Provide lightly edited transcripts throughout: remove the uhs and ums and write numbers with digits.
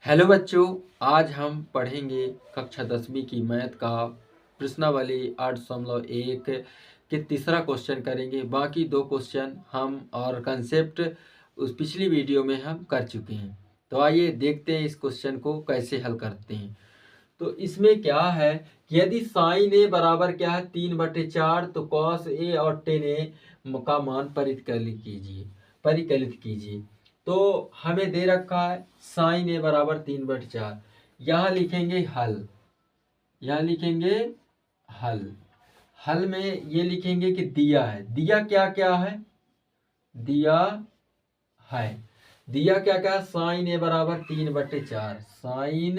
Hello बच्चों, आज हम पढ़ेंगे कक्षा 10वीं की मैथ का प्रश्नावली 8.1 के तीसरा क्वेश्चन करेंगे। बाकी दो क्वेश्चन हम और कंसेप्ट उस पिछली वीडियो में हम कर चुके हैं। तो आइए देखते हैं इस क्वेश्चन को कैसे हल करते हैं। तो इसमें क्या है कि यदि साइन ए बराबर क्या है 3/4, तो कॉस ए और टेन ए का मान परिकलित कीजिए। तो हमें दे रखा है साइन ए बराबर 3/4। यहाँ लिखेंगे हल, यहाँ लिखेंगे हल। हल में ये लिखेंगे कि दिया है, दिया क्या क्या है, दिया है, दिया क्या क्या, साइन ए बराबर 3/4, साइन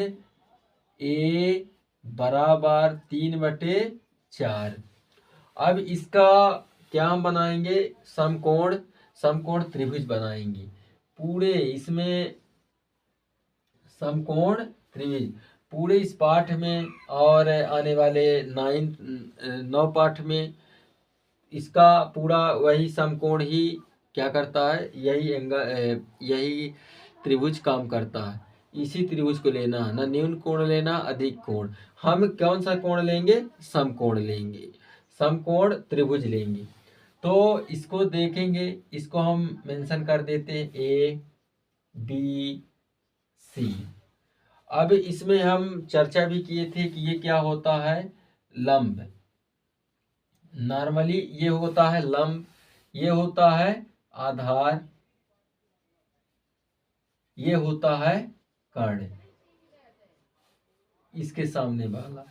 ए बराबर 3/4। अब इसका क्या हम बनाएंगे, समकोण त्रिभुज बनाएंगे। पूरे इसमें समकोण त्रिभुज पूरे इस पाठ में और आने वाले 9 पाठ में इसका पूरा वही समकोण ही क्या करता है, यही एंगल, यही त्रिभुज काम करता है। इसी त्रिभुज को लेना, ना न्यून कोण लेना अधिक कोण। हम कौन सा कोण लेंगे, समकोण लेंगे, समकोण त्रिभुज लेंगे। तो इसको देखेंगे, इसको हम मेंशन कर देते हैं ए बी सी। अब इसमें हम चर्चा भी किए थे कि ये क्या होता है, लंब। नॉर्मली ये होता है लंब, ये होता है आधार, ये होता है कर्ण। इसके सामने वाला,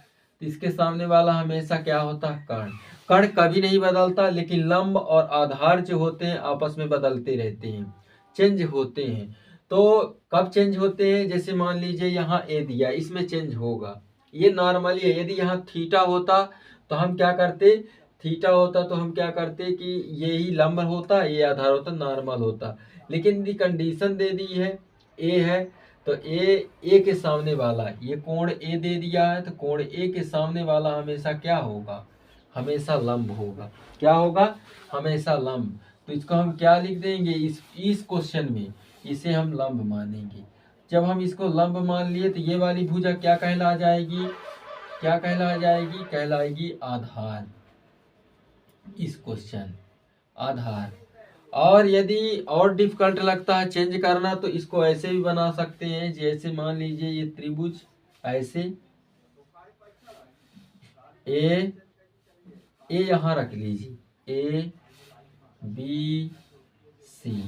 तो इसके सामने वाला हमेशा क्या होता है, कर्ण। कर्ण कभी नहीं बदलता, लेकिन लंब और आधार जो होते हैं आपस में बदलते रहते हैं, चेंज होते हैं। तो कब चेंज होते हैं, जैसे मान लीजिए यहाँ ए दिया, इसमें चेंज होगा, ये नॉर्मली है। यदि यहाँ थीटा होता तो हम क्या करते, थीटा होता तो हम क्या करते कि यही लंब होता, ये आधार होता, नॉर्मल होता। लेकिन यदि कंडीशन दे दी है ए है, तो ए के सामने वाला, ये कोण ए दे दिया है, तो कोण ए के सामने वाला हमेशा क्या होगा, हमेशा लंब होगा। क्या होगा, हमेशा लंब। तो इसको हम क्या लिख देंगे, इस क्वेश्चन में इसे हम लंब मानेंगे। जब हम इसको लंब मान लिए तो ये वाली भुजा क्या कहला जाएगी, क्या कहला जाएगी, कहलाएगी आधार। इस क्वेश्चन आधार। और यदि और डिफिकल्ट लगता है चेंज करना, तो इसको ऐसे भी बना सकते हैं, जैसे मान लीजिए ये त्रिभुज ऐसे ए यहाँ रख लीजिए, ए बी सी।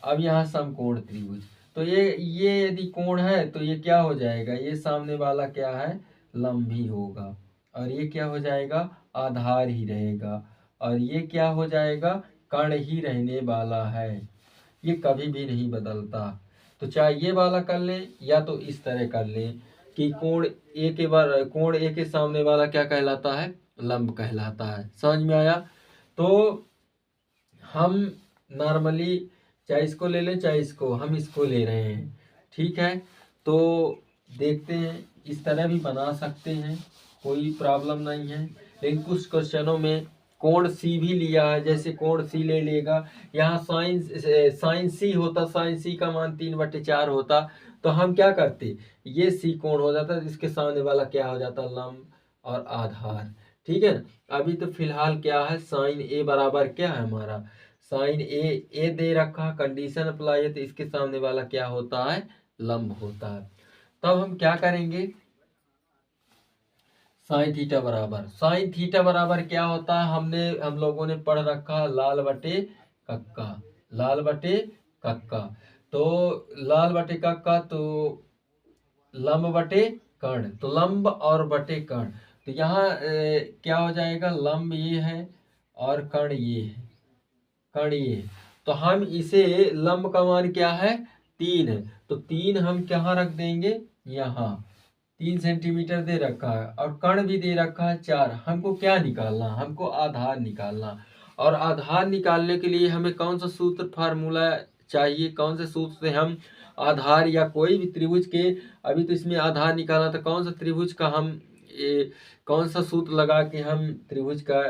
अब यहाँ समकोण त्रिभुज, तो ये यदि कोण है तो ये क्या हो जाएगा, ये सामने वाला क्या है, लंब ही होगा, और ये क्या हो जाएगा, आधार ही रहेगा, और ये क्या हो जाएगा, कर्ण ही रहने वाला है। ये कभी भी नहीं बदलता। तो चाहे ये वाला कर लें या तो इस तरह कर लें कि कोण ए के सामने वाला क्या कहलाता है, लंब कहलाता है। समझ में आया। तो हम नॉर्मली चाहे इसको ले लें चाहे इसको, हम इसको ले रहे हैं, ठीक है। तो देखते हैं, इस तरह भी बना सकते हैं, कोई प्रॉब्लम नहीं है। लेकिन कुछ क्वेश्चनों में कोण सी भी लिया है, जैसे कोण सी ले लेगा, यहाँ साइन सी होता, साइन सी का मान 3/4 होता, तो हम क्या करते, ये सी कोण हो जाता, इसके सामने वाला क्या हो जाता, लंब और आधार। ठीक है ना। अभी तो फिलहाल क्या है, साइन ए बराबर क्या है हमारा, साइन ए दे रखा, कंडीशन अप्लाई है, तो इसके सामने वाला क्या होता है, लंब होता है। तब हम क्या करेंगे, साइन थीटा बराबर क्या होता है, हम लोगों ने पढ़ रखा लाल बटे कक्का, लाल बटे कक्का। तो लाल बटे कक्का, तो लंब बटे कर्ण, तो लंब और बटे कर्ण। तो यहाँ क्या हो जाएगा, लंब ये है और कर्ण ये है, कर्ण ये है। तो हम इसे, लंब का मान क्या है, 3 है, तो 3 हम कहाँ रख देंगे, यहाँ 3 सेंटीमीटर दे रखा है, और कर्ण भी दे रखा है 4। हमको क्या निकालना, हमको आधार निकालना। और आधार निकालने के लिए हमें कौन सा सूत्र, फार्मूला चाहिए, कौन से सूत्र से हम आधार या कोई भी त्रिभुज के, अभी तो इसमें आधार निकालना था, कौन सा त्रिभुज का हम कौन सा सूत्र लगा के हम त्रिभुज का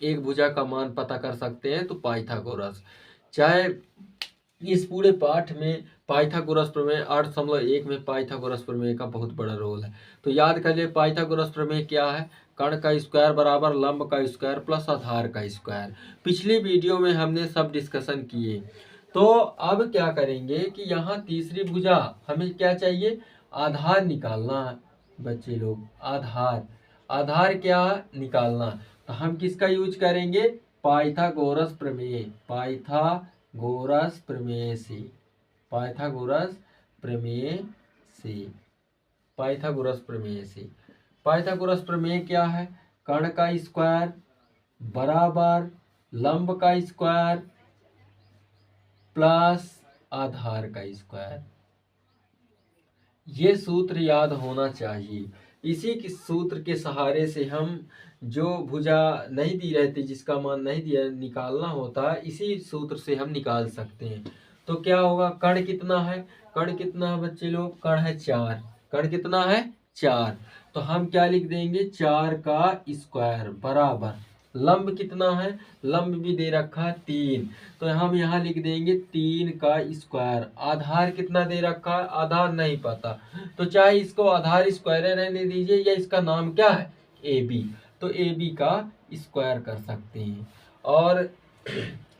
एक भुजा का मान पता कर सकते हैं, तो पाइथागोरस। चाहे इस पूरे पाठ में पाइथागोरस प्रमेय 8.1 में पाइथागोरस प्रमेय का बहुत बड़ा रोल है। तो याद कर लिए पाइथागोरस प्रमेय क्या है, कर्ण का स्क्वायर बराबर लंब का स्क्वायर प्लस आधार का स्क्वायर। पिछली वीडियो में हमने सब डिस्कशन किए। तो अब क्या करेंगे कि यहाँ तीसरी भुजा हमें क्या चाहिए, आधार निकालना है बच्चे लोग, आधार। आधार क्या निकालना, तो हम किसका यूज करेंगे, पाइथागोरस प्रमेय, पाइथागोरस प्रमेय से, पाइथागोरस प्रमेय से, पाइथागोरस प्रमेय से। पाइथागोरस प्रमेय क्या है, कर्ण का स्क्वायर बराबर लंब का स्क्वायर प्लस आधार का स्क्वायर। ये सूत्र याद होना चाहिए। इसी के सूत्र के सहारे से हम जो भुजा नहीं दी रहती, जिसका मान नहीं दिया निकालना होता है, इसी सूत्र से हम निकाल सकते हैं। तो क्या होगा, कर्ण कितना है, कर्ण कितना है बच्चे लोग, कर्ण है 4, कर्ण कितना है 4। तो हम क्या लिख देंगे, 4 का स्क्वायर बराबर लंब कितना है, लंब भी दे रखा है 3, तो हम यहाँ लिख देंगे 3 का स्क्वायर। आधार कितना दे रखा है, आधार नहीं पता, तो चाहे इसको आधार स्क्वायर रहने दीजिए या इसका नाम क्या है ए बी, तो ए बी का स्क्वायर कर सकते हैं। और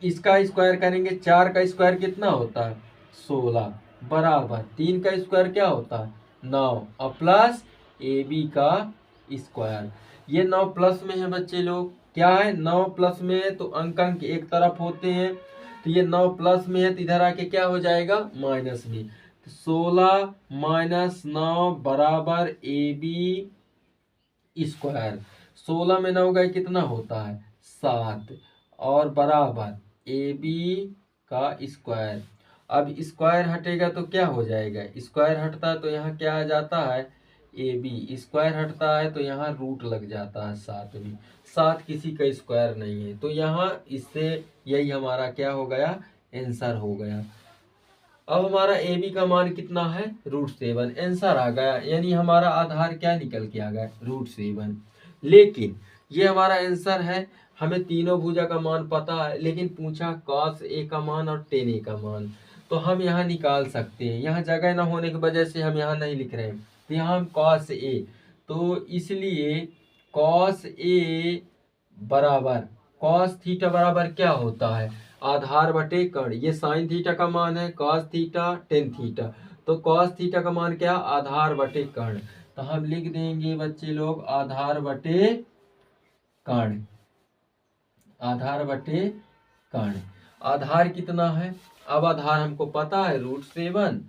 इसका स्क्वायर करेंगे, 4 का स्क्वायर कितना होता है 16 बराबर 3 का स्क्वायर क्या होता है 9 और प्लस ए बी का स्क्वायर। ये 9 प्लस में है बच्चे लोग, क्या है 9 प्लस में है, तो अंक एक तरफ होते हैं, तो ये 9 प्लस में है तो इधर आके क्या हो जाएगा माइनस में, तो 16 माइनस 9 बराबर ए बी स्क्वायर। 16 में 9 गए कितना होता है 7 और बराबर ए बी का स्क्वायर। अब स्क्वायर हटेगा तो क्या हो जाएगा, स्क्वायर हटता है तो यहाँ क्या आ जाता है ए बी, स्क्वायर हटता है तो यहाँ रूट लग जाता है 7 में, 7 किसी का स्क्वायर नहीं है, तो यहाँ इससे यही हमारा क्या हो गया आंसर हो गया। अब हमारा ए बी का मान कितना है √7, आंसर आ गया, यानी हमारा आधार क्या निकल के आ गया √7। लेकिन ये हमारा आंसर है, हमें तीनों भुजा का मान पता है, लेकिन पूछा cos ए का मान और tan ए का मान, तो हम यहाँ निकाल सकते हैं। यहाँ जगह ना होने की वजह से हम यहाँ नहीं लिख रहे हैं, तो यहाँ हम cos ए, तो इसलिए cos ए बराबर cos थीटा बराबर क्या होता है आधार बटे कर्ण, ये साइन थीटा का मान है, cos थीटा tan थीटा, तो cos थीटा का मान क्या आधार बटे कर्ण, तो हम लिख देंगे बच्चे लोग आधार बटे कर्ण, आधार बटे कर्ण। आधार कितना है, अब आधार हमको पता है √7,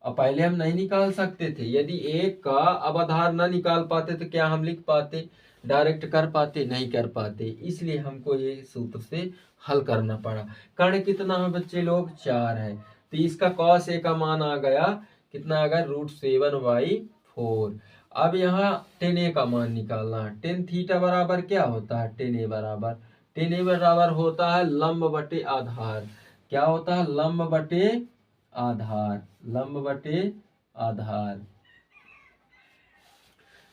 अब पहले हम नहीं निकाल सकते थे, यदि एक का अब आधार ना निकाल पाते तो क्या हम लिख पाते, डायरेक्ट कर पाते, नहीं कर पाते, इसलिए हमको ये सूत्र से हल करना पड़ा। कर्ण कितना है बच्चे लोग 4 है, तो इसका cos ए का मान आ गया कितना, आ गया √7/4। अब यहाँ tan ए का मान निकालना है, tan थीटा बराबर क्या होता है tan ए बराबर, tan ए बराबर होता है लंब बटे आधार, क्या होता है लंब बटे आधार, लंब बटे आधार।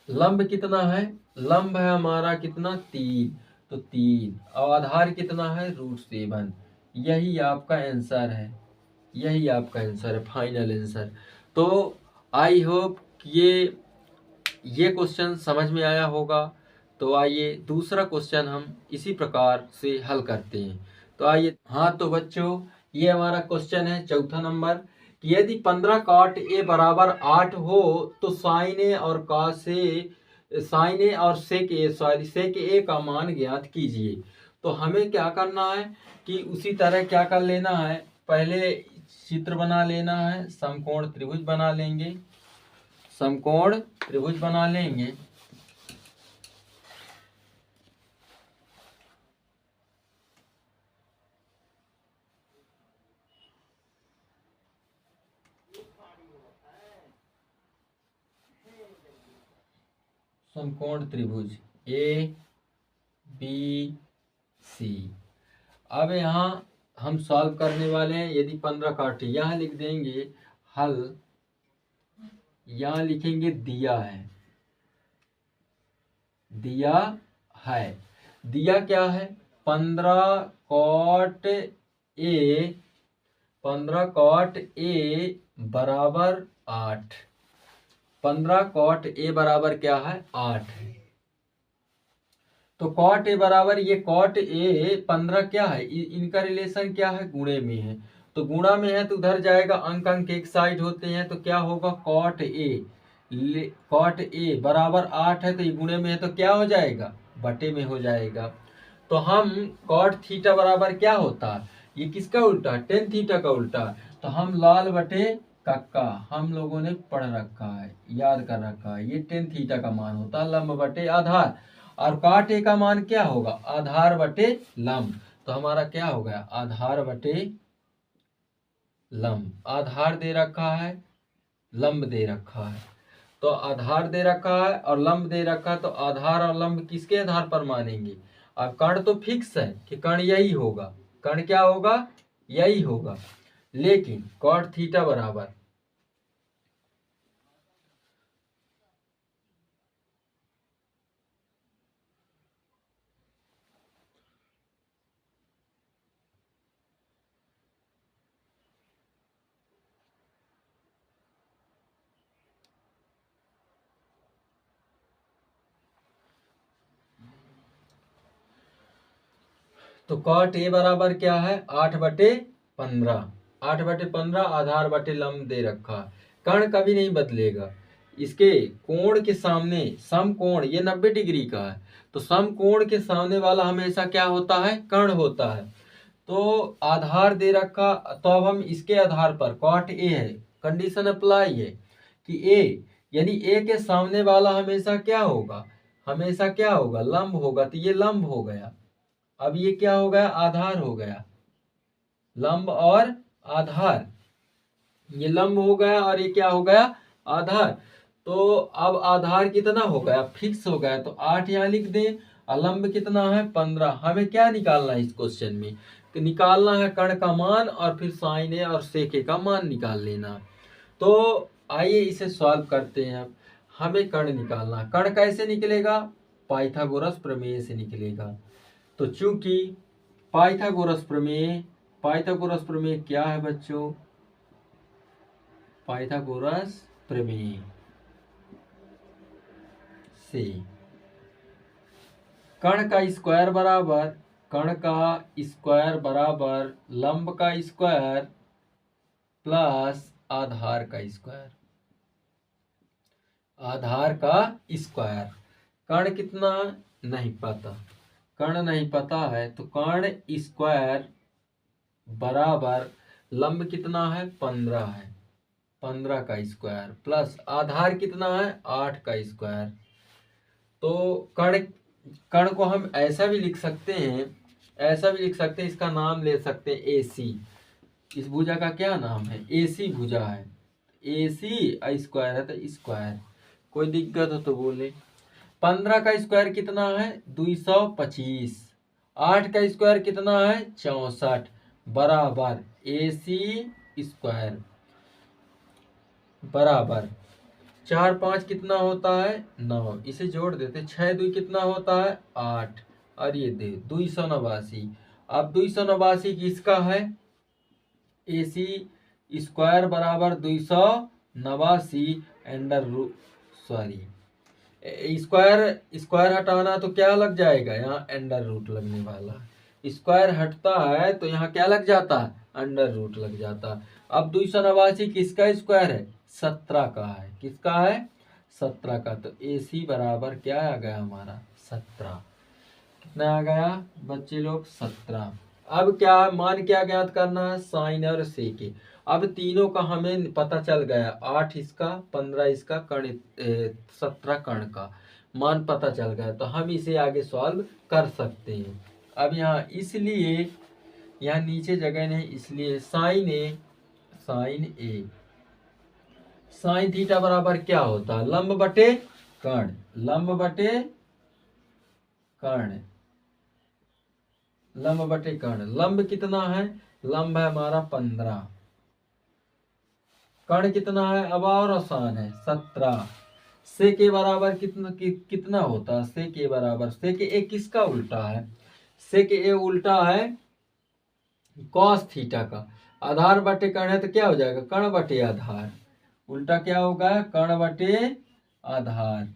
लंब कितना है, लंब है हमारा कितना 3, तो 3 और आधार कितना है √7। यही आपका आंसर है, यही आपका आंसर है, फाइनल आंसर। तो आई होप ये क्वेश्चन समझ में आया होगा। तो आइए दूसरा क्वेश्चन हम इसी प्रकार से हल करते हैं। तो आइए, हाँ तो बच्चों ये हमारा क्वेश्चन है चौथा नंबर, कि यदि 15 cot ए बराबर 8 हो तो साइन ए और cos ए, साइन ए और सेक ए का मान ज्ञात कीजिए। तो हमें क्या करना है कि उसी तरह क्या कर लेना है, पहले चित्र बना लेना है, समकोण त्रिभुज बना लेंगे, समकोण त्रिभुज बना लेंगे। समकोण त्रिभुज ए बी सी। अब यहाँ हम सॉल्व करने वाले हैं, यदि 15 काटे यहाँ लिख देंगे हल, यहाँ लिखेंगे दिया है, दिया है, दिया क्या है 15 cot ए, 15 कॉट ए बराबर 8। 15 कॉट ए बराबर क्या है? 8 है। तो कॉट ए बराबर, ये कॉट ए 15 क्या है? इनका रिलेशन क्या है? गुणे में है। तो गुणा में है तो उधर जाएगा, अंक अंक एक साइड होते हैं, तो क्या होगा? कॉट ए, कॉट ए बराबर 8 है, तो ये गुणे में है तो क्या हो जाएगा? बटे में हो जाएगा। तो हम कॉट थीटा बराबर क्या होता है? ये किसका उल्टा? टेन थीटा का उल्टा। तो हम लाल बटे कक्का हम लोगों ने पढ़ रखा है, याद कर रखा है, ये टेन थीटा का मान होता है, लंब बटे आधार। और कॉट ए का मान क्या होगा? आधार बटे लंब। तो हमारा क्या हो गया? आधार बटे लंब। आधार दे रखा है, लंब दे रखा है। तो आधार दे रखा है और लंब दे रखा है, तो आधार और लंब किसके आधार पर मानेंगे? अब कर्ण तो फिक्स है कि कर्ण यही होगा। कर्ण क्या होगा? यही होगा। लेकिन कॉट थीटा बराबर, तो कॉट ए बराबर क्या है? 8/15। 8/15 आधार बटे लंब दे रखा। कर्ण कभी नहीं बदलेगा। इसके कोण के सामने सम कोण, ये 90 डिग्री का है, तो सम कोण के सामने वाला हमेशा क्या होता है? कर्ण होता है। तो आधार दे रखा, तो अब हम इसके आधार पर, कॉट ए है, कंडीशन अप्लाई है कि ए, यानी ए के सामने वाला हमेशा क्या होगा? हमेशा क्या होगा? लंब होगा। तो ये लंब हो गया। अब ये क्या हो गया? आधार हो गया। लंब और आधार, ये लंब हो गया और ये क्या हो गया? आधार। तो अब आधार कितना हो गया? फिक्स हो गया। तो 8 यहाँ लिख दें। और लंब कितना है? 15। हमें क्या निकालना है इस क्वेश्चन में? कि निकालना है कर्ण का मान और फिर साइन ए और सेक ए का मान निकाल लेना। तो आइए इसे सॉल्व करते हैं। अब हमें कर्ण निकालना है। कर्ण कैसे निकलेगा? पाइथागोरस प्रमेय से निकलेगा। तो चूंकि पाइथागोरस प्रमेय, पाइथागोरस प्रमेय क्या है बच्चों? पाइथागोरस प्रमेय से कर्ण का स्क्वायर बराबर, कर्ण का स्क्वायर बराबर लंब का स्क्वायर प्लस आधार का स्क्वायर। आधार का स्क्वायर। कर्ण कितना? नहीं पता। कर्ण नहीं पता है, तो कर्ण स्क्वायर बराबर लंब कितना है? 15 है। 15 का स्क्वायर प्लस आधार कितना है? 8 का स्क्वायर। तो कर्ण, कर्ण को हम ऐसा भी लिख सकते हैं, ऐसा भी लिख सकते हैं, इसका नाम ले सकते हैं AC। इस भुजा का क्या नाम है? AC भुजा है। AC स्क्वायर है तो स्क्वायर। कोई दिक्कत हो तो बोले। 15 का स्क्वायर कितना है? 225। 8 का स्क्वायर कितना है? 64 बराबर AC स्क्वायर बराबर 4 5 कितना होता है? 9। इसे जोड़ देते, 6 2 कितना होता है? 8। और ये दे 289। अब 289 किसका है? AC स्क्वायर बराबर 289 under root, sorry, square, square हटाना तो क्या लग जाएगा? यहाँ अंडर रूट लगने वाला। स्क्वायर हटता है तो यहाँ क्या लग जाता है? अंडर रूट लग जाता है। अब 289 किसका स्क्वायर है? 17 का है। किसका है? 17 का। तो AC बराबर क्या आ गया हमारा? 17। कितना आ गया बच्चे लोग? 17। अब क्या मान क्या ज्ञात करना है? साइन और सेक। अब तीनों का हमें पता चल गया। 8 इसका, 15 इसका, कर्ण 17 कर्ण का मान पता चल गया। तो हम इसे आगे सॉल्व कर सकते हैं। अब यहाँ इसलिए, यहाँ नीचे जगह नहीं, इसलिए साइन ए, साइन ए, साइन थीटा बराबर क्या होता है? लंब बटे कर्ण। लंब बटे कर्ण, लंब बटे कर्ण। लंब कितना है? लंब है हमारा 15। कर्ण कितना है? अब और आसान है, 17। से के बराबर कितना होता है? से के बराबर, से के ए किसका उल्टा है? से के ए उल्टा है कॉस थीटा का। आधार बटे कर्ण है तो क्या हो जाएगा, कर्ण बटे आधार। उल्टा क्या होगा, कर्ण बटे आधार।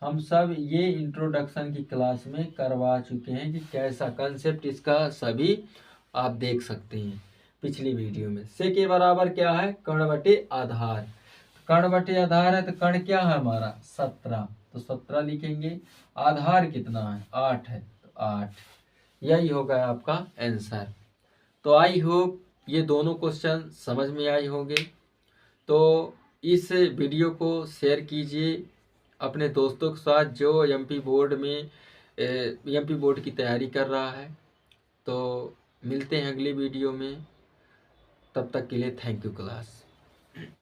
हम सब ये इंट्रोडक्शन की क्लास में करवा चुके हैं कि कैसा कंसेप्ट इसका, सभी आप देख सकते हैं पिछली वीडियो में। से के बराबर क्या है, कर्ण बटे आधार। कर्ण बटे आधार है तो कर्ण क्या है हमारा 17, तो 17 लिखेंगे। आधार कितना है 8 है तो 8। यही होगा आपका आंसर। तो आई होप ये दोनों क्वेश्चन समझ में आए होंगे। तो इस वीडियो को शेयर कीजिए अपने दोस्तों के साथ जो एमपी बोर्ड में एमपी बोर्ड की तैयारी कर रहा है। तो मिलते हैं अगली वीडियो में, तब तक के लिए थैंक यू क्लास।